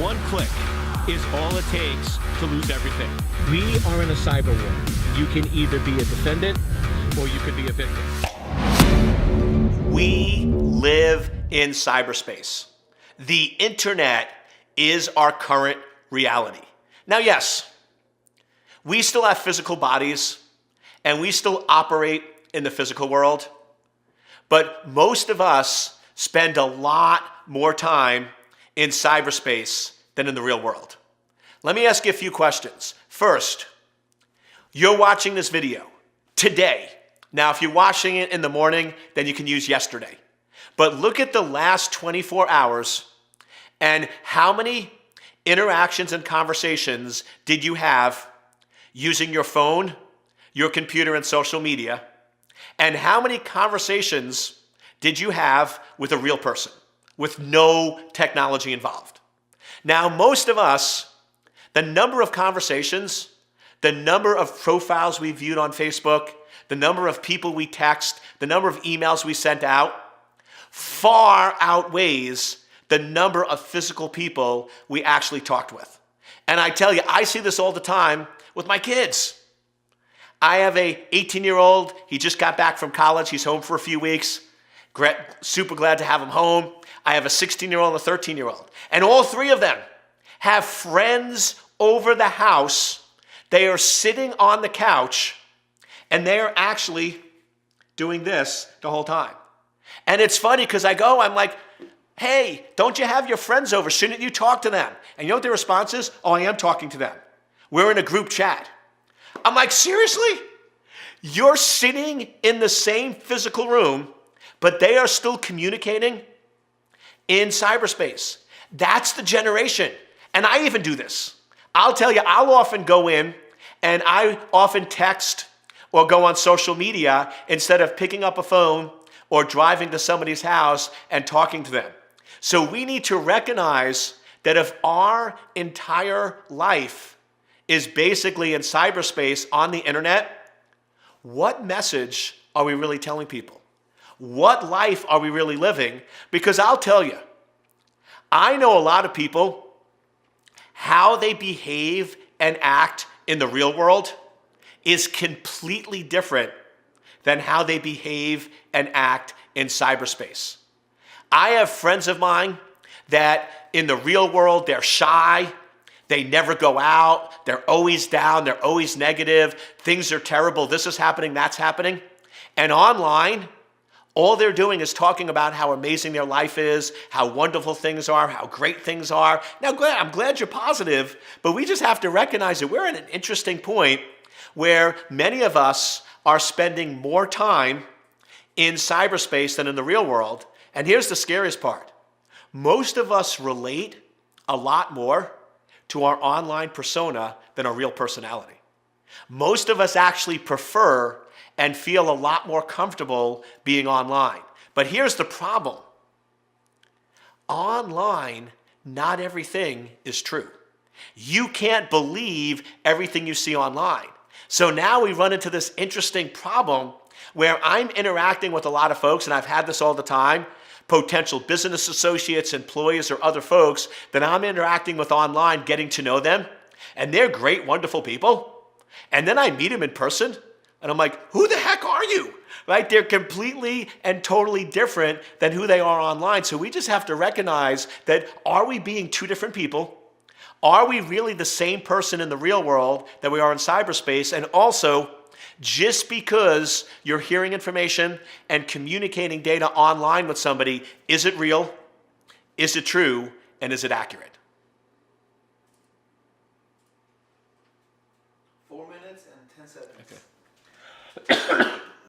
One click is all it takes to lose everything. We are in a cyber war. You can either be a defendant or you could be a victim. We live in cyberspace. The internet is our current reality. Now, yes, we still have physical bodies and we still operate in the physical world, but most of us spend a lot more time in cyberspace than in the real world. Let me ask you a few questions. First, you're watching this video today. Now, if you're watching it in the morning, then you can use yesterday. But look at the last 24 hours and how many interactions and conversations did you have using your phone, your computer, and social media? And how many conversations did you have with a real person with no technology involved? Now, most of us, the number of conversations, the number of profiles we viewed on Facebook, the number of people we text, the number of emails we sent out, far outweighs the number of physical people we actually talked with. And I tell you, I see this all the time with my kids. I have a 18-year-old. He just got back from college. He's home for a few weeks. Super glad to have him home. I have a 16-year-old and a 13-year-old. And all three of them have friends over the house. They are sitting on the couch and they are actually doing this the whole time. And it's funny because I'm like, hey, don't you have your friends over? Shouldn't you talk to them? And you know what their response is? Oh, I am talking to them. We're in a group chat. I'm like, seriously? You're sitting in the same physical room, but they are still communicating in cyberspace. That's the generation. And I even do this. I'll tell you, I'll often go in and I often text or go on social media instead of picking up a phone or driving to somebody's house and talking to them. So we need to recognize that if our entire life is basically in cyberspace on the internet, what message are we really telling people? What life are we really living? Because I'll tell you, I know a lot of people, how they behave and act in the real world is completely different than how they behave and act in cyberspace. I have friends of mine that in the real world, they're shy. They never go out. They're always down. They're always negative. Things are terrible. This is happening. That's happening. And online, all they're doing is talking about how amazing their life is, how wonderful things are, how great things are. Now, I'm glad you're positive, but we just have to recognize that we're at an interesting point where many of us are spending more time in cyberspace than in the real world. And here's the scariest part. Most of us relate a lot more to our online persona than our real personality. Most of us actually prefer and feel a lot more comfortable being online. But here's the problem. Online, not everything is true. You can't believe everything you see online. So now we run into this interesting problem where I'm interacting with a lot of folks, and I've had this all the time, potential business associates, employees, or other folks that I'm interacting with online, getting to know them, and they're great, wonderful people. And then I meet them in person, and I'm like, who the heck are you? Right? They're completely and totally different than who they are online. So we just have to recognize that, are we being two different people? Are we really the same person in the real world that we are in cyberspace? And also, just because you're hearing information and communicating data online with somebody, is it real? Is it true? And is it accurate? 4 minutes and 10 seconds. Okay.